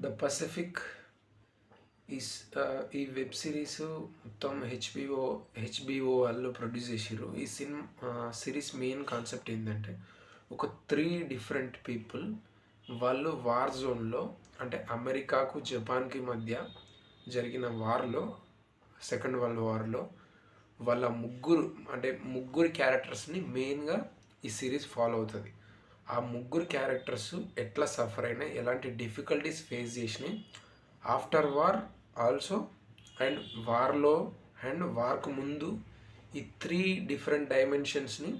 The Pacific is ఈ web series మొత్తం HBO వాళ్ళు ప్రొడ్యూస్ చేసిర్రు. ఈ సిరీస్ మెయిన్ కాన్సెప్ట్ ఏంటంటే ఒక 3 డిఫరెంట్ పీపుల్ వాళ్ళు వార్ జోన్లో, అంటే అమెరికాకు జపాన్కి మధ్య జరిగిన వార్లో, సెకండ్ వరల్డ్ వార్లో వాళ్ళ ముగ్గురు క్యారెక్టర్స్ని మెయిన్గా ఈ సిరీస్ ఫాలో అవుతుంది. ఆ ముగ్గురు క్యారెక్టర్స్ ఎట్లా సఫర్ అయినా, ఎలాంటి డిఫికల్టీస్ ఫేస్ చేసినాయి ఆఫ్టర్ వార్ ఆల్సో, అండ్ వార్లో అండ్ వార్కు ముందు, ఈ 3 డిఫరెంట్ డైమెన్షన్స్ని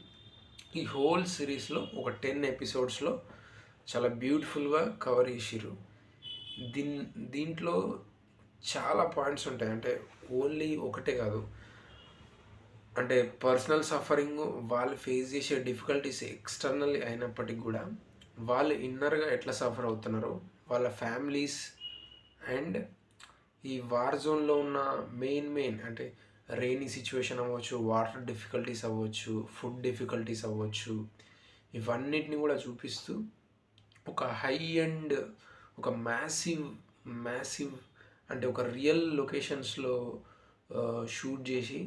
ఈ హోల్ సిరీస్లో ఒక 10 ఎపిసోడ్స్లో చాలా బ్యూటిఫుల్గా కవర్ చేసిర్రు. దీంట్లో చాలా పాయింట్స్ ఉంటాయి. అంటే ఓన్లీ ఒకటే కాదు, అంటే పర్సనల్ సఫరింగ్, వాళ్ళు ఫేస్ చేసే డిఫికల్టీస్ ఎక్స్టర్నల్ అయినప్పటికీ కూడా వాళ్ళు ఇన్నర్గా ఎట్లా సఫర్ అవుతున్నారో, వాళ్ళ ఫ్యామిలీస్ అండ్ ఈ వార్ జోన్లో ఉన్న మెయిన్ అంటే రెయినీ సిచ్యువేషన్ అవ్వచ్చు, వాటర్ డిఫికల్టీస్ అవ్వచ్చు, ఫుడ్ డిఫికల్టీస్ అవ్వచ్చు, ఇవన్నిటిని కూడా చూపిస్తూ ఒక హై అండ్ ఒక మ్యాసివ్ అంటే ఒక రియల్ లొకేషన్స్లో షూట్ చేసి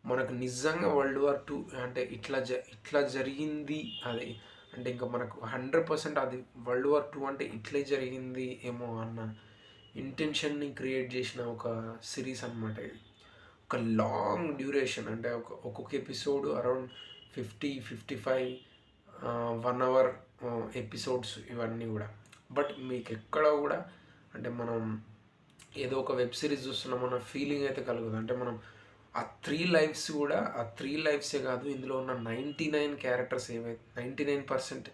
మనకు నిజంగా వరల్డ్ వార్ 2 అంటే ఇట్లా జరిగింది అది, అంటే ఇంకా మనకు 100% అది వరల్డ్ వార్ 2 అంటే ఇట్లే జరిగింది ఏమో అన్న ఇంటెన్షన్ని క్రియేట్ చేసిన ఒక సిరీస్ అనమాట ఇది. ఒక లాంగ్ డ్యూరేషన్, అంటే ఒక్కొక్క ఎపిసోడ్ అరౌండ్ 55 1 అవర్ ఎపిసోడ్స్ ఇవన్నీ కూడా. బట్ మీకు ఎక్కడ కూడా అంటే మనం ఏదో ఒక వెబ్ సిరీస్ చూస్తున్నామన్న ఫీలింగ్ అయితే కలుగుతుంది. అంటే మనం ఆ 3 లైఫ్సే కాదు, ఇందులో ఉన్న 99%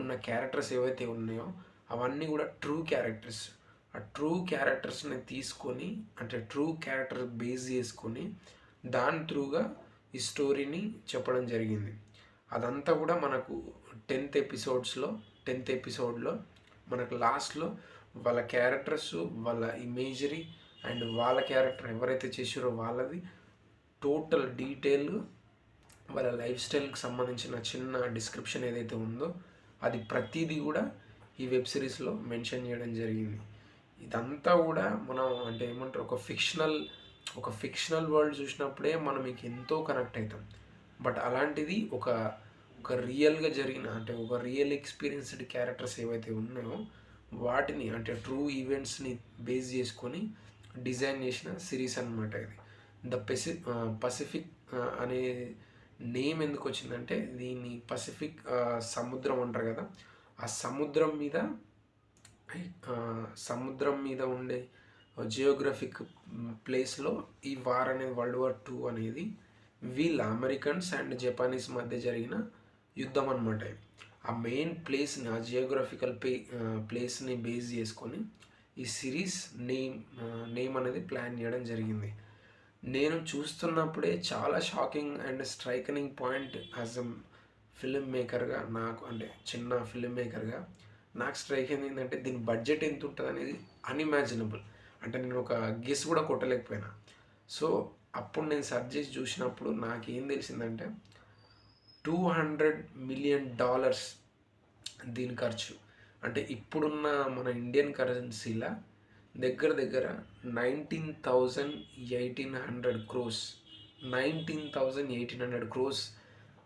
ఉన్న క్యారెక్టర్స్ ఏవైతే ఉన్నాయో అవన్నీ కూడా ట్రూ క్యారెక్టర్స్. ఆ ట్రూ క్యారెక్టర్స్ని తీసుకొని, అంటే ట్రూ క్యారెక్టర్ బేస్ చేసుకొని దాని త్రూగా ఈ స్టోరీని చెప్పడం జరిగింది. అదంతా కూడా మనకు 10th ఎపిసోడ్లో మనకు లాస్ట్లో వాళ్ళ క్యారెక్టర్స్, వాళ్ళ ఇమేజరీ అండ్ వాళ్ళ క్యారెక్టర్ ఎవరైతే చేసారో వాళ్ళది టోటల్ డీటెయిల్, వాళ్ళ లైఫ్ స్టైల్కి సంబంధించిన చిన్న డిస్క్రిప్షన్ ఏదైతే ఉందో అది ప్రతిదీ కూడా ఈ వెబ్ సిరీస్లో మెన్షన్ చేయడం జరిగింది. ఇదంతా కూడా మనం అంటే ఏమంటారు, ఒక ఫిక్షనల్ వరల్డ్ చూసినప్పుడే మనం మీకు ఎంతో కనెక్ట్ అవుతాం. బట్ అలాంటిది ఒక రియల్గా జరిగిన, అంటే ఒక రియల్ ఎక్స్పీరియన్స్డ్ క్యారెక్టర్స్ ఏవైతే ఉన్నాయో వాటిని, అంటే ట్రూ ఈవెంట్స్ని బేస్ చేసుకొని డిజైన్ చేసిన సిరీస్ అనమాట ఇది. పసిఫిక్ అనే నేమ్ ఎందుకు వచ్చిందంటే, దీన్ని పసిఫిక్ సముద్రం అంటారు కదా, ఆ సముద్రం మీద ఉండే జియోగ్రఫిక్ ప్లేస్లో ఈ వార్ అనేది వరల్డ్ వార్ 2 అనేది వీళ్ళ అమెరికన్స్ అండ్ జపానీస్ మధ్య జరిగిన యుద్ధం అనమాట. ఆ మెయిన్ ప్లేస్ని, ఆ జియోగ్రఫికల్ ప్లేస్ని బేస్ చేసుకొని ఈ సిరీస్ నేమ్ అనేది ప్లాన్ చేయడం జరిగింది. నేను చూస్తున్నప్పుడే చాలా shocking and striking point as a film మేకర్గా, నాకు అంటే చిన్న ఫిల్మ్ మేకర్గా నాకు స్ట్రైక్ అయింది ఏంటంటే, దీని బడ్జెట్ ఎంత ఉంటుంది అనేది అన్ఇమాజినబుల్. అంటే నేను ఒక గెస్ కూడా కొట్టలేకపోయినా. సో అప్పుడు నేను సెర్చ్ చేసి చూసినప్పుడు నాకేం తెలిసిందంటే $200 మిలియన్ దీని ఖర్చు. అంటే ఇప్పుడున్న మన ఇండియన్ కరెన్సీలా దగ్గర 19,1800 క్రోస్. 19,1800 క్రోస్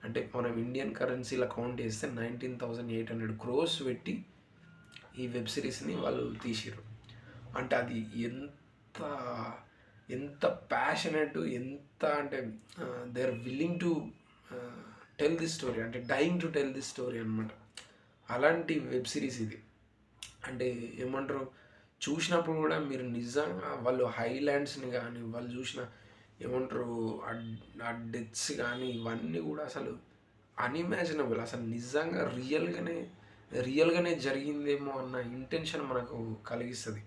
అంటే మనం ఇండియన్ కరెన్సీలో కౌంట్ చేస్తే 19,800 క్రోస్ పెట్టి ఈ వెబ్ సిరీస్ని వాళ్ళు తీసిర్రు. అంటే అది ఎంత ప్యాషనెట్, ఎంత అంటే they are willing to tell this story, అంటే dying to tell this story అనమాట. అలాంటి వెబ్ సిరీస్ ఇది. అంటే ఏమంటారు, చూసినప్పుడు కూడా మీరు నిజంగా వాళ్ళు హైలాండ్స్ని కానీ, వాళ్ళు చూసిన ఏమంటారు ఆ డెత్స్ కానీ, ఇవన్నీ కూడా అసలు అన్ఇమాజినబుల్. అసలు నిజంగా రియల్గానే జరిగిందేమో అన్న ఇంటెన్షన్ మనకు కలిగిస్తుంది.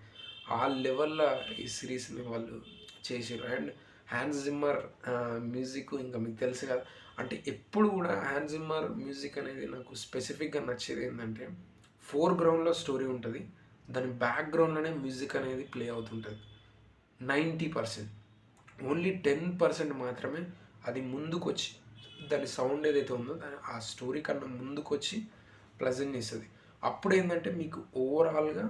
ఆ లెవెల్లో ఈ సిరీస్ని వాళ్ళు చేసారు. అండ్ హ్యాన్స్ జిమ్మర్ మ్యూజిక్ ఇంకా మీకు తెలుసు కదా. అంటే ఎప్పుడు కూడా హ్యాన్స్ జిమ్మర్ మ్యూజిక్ అనేది నాకు స్పెసిఫిక్గా నచ్చేది ఏంటంటే, ఫోర్గ్రౌండ్లో స్టోరీ ఉంటుంది, దాని బ్యాక్గ్రౌండ్లోనే మ్యూజిక్ అనేది ప్లే అవుతుంటుంది 90%. ఓన్లీ 10% మాత్రమే అది ముందుకొచ్చి దాని సౌండ్ ఏదైతే ఉందో దాని ఆ స్టోరీ కన్నా ముందుకొచ్చి ప్లజెంట్ చేస్తుంది. అప్పుడు ఏంటంటే మీకు ఓవరాల్గా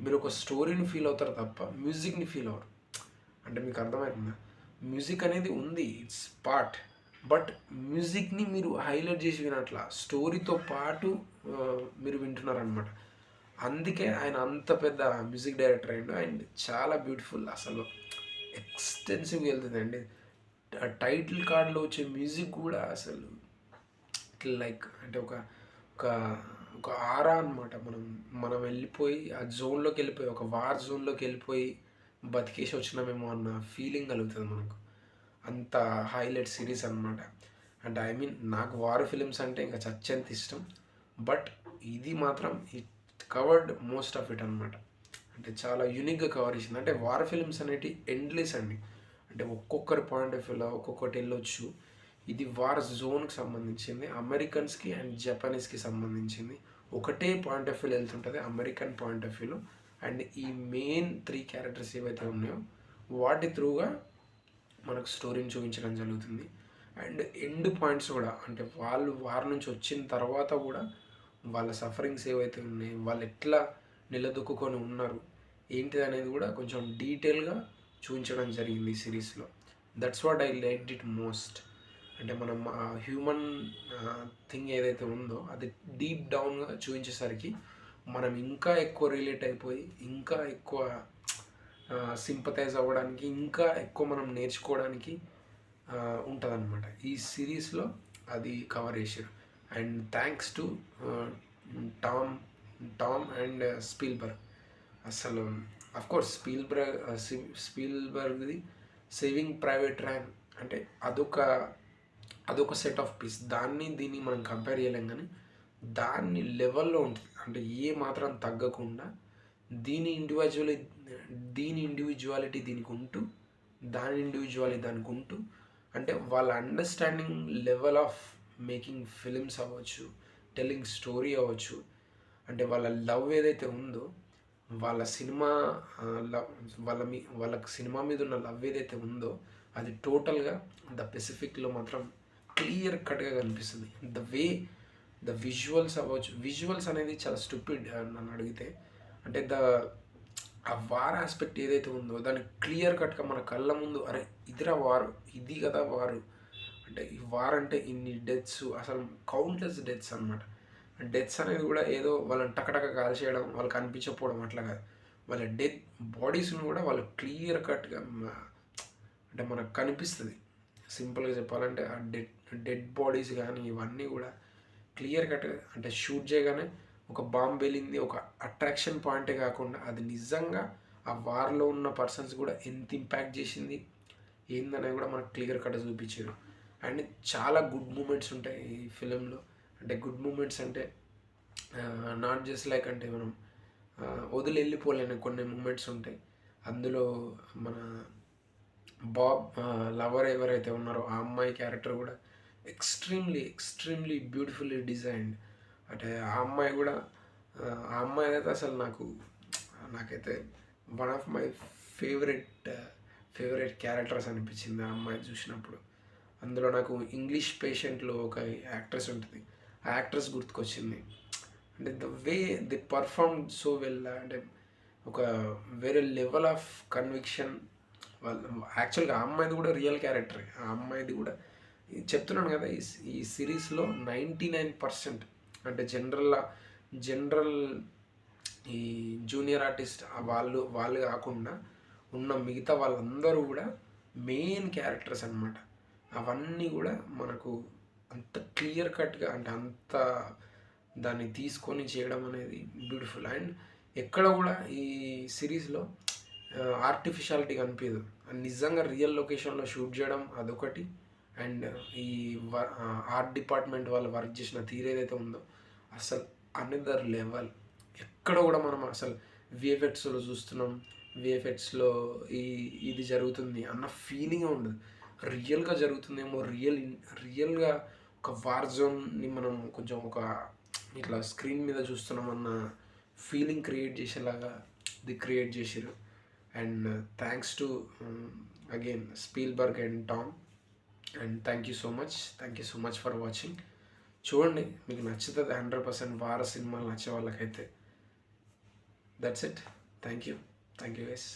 మీరు ఒక స్టోరీని ఫీల్ అవుతారు తప్ప మ్యూజిక్ని ఫీల్ అవ్వరు. అంటే మీకు అర్థమవుతుందా? మ్యూజిక్ అనేది ఉంది, ఇట్స్ పార్ట్. బట్ మ్యూజిక్ని మీరు హైలైట్ చేసి వినట్ల, స్టోరీతో పాటు మీరు వింటున్నారనమాట. అందుకే ఆయన అంత పెద్ద మ్యూజిక్ డైరెక్టర్ అయ్యిండు. అండ్ చాలా బ్యూటిఫుల్, అసలు ఎక్స్టెన్సివ్గా వెళ్తుందండి. టైటిల్ కార్డ్లో వచ్చే మ్యూజిక్ కూడా అసలు లైక్ అంటే ఒక ఒక ఒక ఆరా అనమాట. మనం వెళ్ళిపోయి ఆ జోన్లోకి వెళ్ళిపోయి, ఒక వార్ జోన్లోకి వెళ్ళిపోయి బతికేసి వచ్చినామేమో అన్న ఫీలింగ్ కలుగుతుంది మనకు. అంత హైలైట్ సిరీస్ అనమాట. అంటే ఐ మీన్ నాకు వార్ ఫిలిమ్స్ అంటే ఇంకా చచ్చేంత ఇష్టం. బట్ ఇది మాత్రం it covered most of it అనమాట. అంటే చాలా యూనిక్గా కవర్ చేసింది. అంటే వార్ ఫిలిమ్స్ అనేవి ఎండ్లెస్ అండి. అంటే ఒక్కొక్కరి పాయింట్ ఆఫ్ వ్యూలో ఒక్కొక్కటి వెళ్ళొచ్చు. ఇది వార్ జోన్కి సంబంధించింది, అమెరికన్స్కి అండ్ జపనీస్కి సంబంధించింది. ఒకటే పాయింట్ ఆఫ్ వ్యూలో వెళ్తుంటుంది, అమెరికన్ పాయింట్ ఆఫ్ వ్యూలో. అండ్ ఈ మెయిన్ 3 క్యారెక్టర్స్ ఏవైతే ఉన్నాయో వాటి త్రూగా మనకు స్టోరీని చూపించడం జరుగుతుంది. అండ్ ఎండ్ పాయింట్స్ కూడా, అంటే వాళ్ళు వారి నుంచి వచ్చిన తర్వాత కూడా వాళ్ళ సఫరింగ్స్ ఏవైతే ఉన్నాయో, వాళ్ళు ఎట్లా నిలదొక్కుని ఉన్నారు ఏంటిది అనేది కూడా కొంచెం డీటెయిల్గా చూపించడం జరిగింది ఈ సిరీస్లో. That's what I liked it most. అంటే మనం హ్యూమన్ థింగ్ ఏదైతే ఉందో అది డీప్ డౌన్గా చూపించేసరికి మనం ఇంకా ఎక్కువ రిలేట్ అయిపోయి, ఇంకా ఎక్కువ సింపథైజ్ అవ్వడానికి, ఇంకా ఎక్కువ మనం నేర్చుకోవడానికి ఉంటుందన్నమాట. ఈ సిరీస్లో అది కవర్ చేశారు. And thanks to Tom and Spielberg. అసలు అఫ్కోర్స్ స్పీల్బర్గ్ది సేవింగ్ ప్రైవేట్ ర్యాన్ అంటే అదొక సెట్ ఆఫ్ పీస్. దీన్ని మనం కంపేర్ చేయలేం, కానీ దాన్ని లెవెల్లో ఉంటుంది. అంటే ఏ మాత్రం తగ్గకుండా దీని ఇండివిజువాలిటీ దీనికి ఉంటూ, దాని ఇండివిజువాలిటీ దానికి ఉంటూ, అంటే వాళ్ళ understanding level of making films అవ్వచ్చు, టెల్లింగ్ స్టోరీ అవ్వచ్చు, అంటే వాళ్ళ లవ్ ఏదైతే ఉందో, వాళ్ళ సినిమా వాళ్ళకి సినిమా మీద ఉన్న లవ్ ఏదైతే ఉందో అది టోటల్గా ద పెసిఫిక్లో మాత్రం క్లియర్ కట్గా కనిపిస్తుంది. ద విజువల్స్ అవ్వచ్చు, విజువల్స్ అనేది చాలా స్టూపిడ్ నన్ను అడిగితే. అంటే ఆ వార్ ఆస్పెక్ట్ ఏదైతే ఉందో దాన్ని క్లియర్ కట్గా మన కళ్ళ ముందు, అరే ఇదిరా వారు, ఇది కదా వారు, అంటే ఈ వార్ అంటే ఇన్ని డెత్స్, అసలు కౌంట్లెస్ డెత్స్ అనమాట. డెత్స్ అనేది కూడా ఏదో వాళ్ళని టకటక కాల్చేయడం, వాళ్ళకి కనిపించకపోవడం అట్లా కాదు. వాళ్ళ బాడీస్ని కూడా వాళ్ళు క్లియర్ కట్గా అంటే మనకు కనిపిస్తుంది. సింపుల్గా చెప్పాలంటే ఆ డెడ్ బాడీస్ కానీ ఇవన్నీ కూడా క్లియర్ కట్గా, అంటే షూట్ చేయగానే ఒక బాంబ్ వెళ్ళింది ఒక అట్రాక్షన్ పాయింటే కాకుండా అది నిజంగా ఆ వార్లో ఉన్న పర్సన్స్ కూడా ఎంత ఇంపాక్ట్ చేసింది ఏందనేది కూడా మనకు క్లియర్ కట్ చూపించారు. అండ్ చాలా గుడ్ మూమెంట్స్ ఉంటాయి ఈ ఫిలింలో. అంటే గుడ్ మూమెంట్స్ అంటే నాట్ జస్ట్ లైక్ అంటే మనం వదిలి వెళ్ళిపోలేని కొన్ని మూమెంట్స్ ఉంటాయి. అందులో మన బాబ్ లవర్ ఎవరైతే ఉన్నారో ఆ అమ్మాయి క్యారెక్టర్ కూడా ఎక్స్ట్రీమ్లీ బ్యూటిఫుల్లీ డిజైన్డ్. అంటే ఆ అమ్మాయి కూడా, ఆ అమ్మాయి అయితే అసలు నాకైతే one of my favourite characters అనిపించింది ఆ అమ్మాయి చూసినప్పుడు. అందులో నాకు ఇంగ్లీష్ పేషెంట్లో ఒక యాక్ట్రెస్ ఉంటుంది, ఆ యాక్ట్రెస్ గుర్తుకొచ్చింది. అంటే the way the perform so well, అంటే ఒక వేరే లెవెల్ ఆఫ్ కన్విక్షన్. వాళ్ళు యాక్చువల్గా ఆ అమ్మాయిది కూడా రియల్ క్యారెక్టర్. ఆ అమ్మాయిది కూడా చెప్తున్నాను కదా, ఈ సిరీస్లో 99% అంటే జనరల్ ఈ జూనియర్ ఆర్టిస్ట్ వాళ్ళు కాకుండా ఉన్న మిగతా వాళ్ళందరూ కూడా మెయిన్ క్యారెక్టర్స్ అనమాట. అవన్నీ కూడా మనకు అంత క్లియర్ కట్గా, అంటే అంత దాన్ని తీసుకొని చేయడం అనేది బ్యూటిఫుల్. అండ్ ఎక్కడ కూడా ఈ సిరీస్లో ఆర్టిఫిషియాలిటీ కనిపించదు. నిజంగా రియల్ లొకేషన్లో షూట్ చేయడం అదొకటి. అండ్ ఈ ఆర్ట్ డిపార్ట్మెంట్ వాళ్ళు వర్క్ చేసిన తీరు ఏదైతే ఉందో అసలు అనదర్ లెవెల్. ఎక్కడ కూడా మనం అసలు విఎఫ్ఎక్స్లో చూస్తున్నాం, విఎఫ్ఎక్స్లో ఇది జరుగుతుంది అన్న ఫీలింగ్ ఉండదు. రియల్గా జరుగుతుందేమో, రియల్గా ఒక వార్ జోన్ని మనం కొంచెం ఒక ఇట్లా స్క్రీన్ మీద చూస్తున్నామన్న ఫీలింగ్ క్రియేట్ చేసేలాగా ఇది క్రియేట్ చేసారు. And thanks to again Spielberg and Tom. And thank you so much for watching. చూడండి, మీకు నచ్చుతుంది 100%. వార సినిమాలు నచ్చే వాళ్ళకైతే. That's it. Thank you. Thank you guys.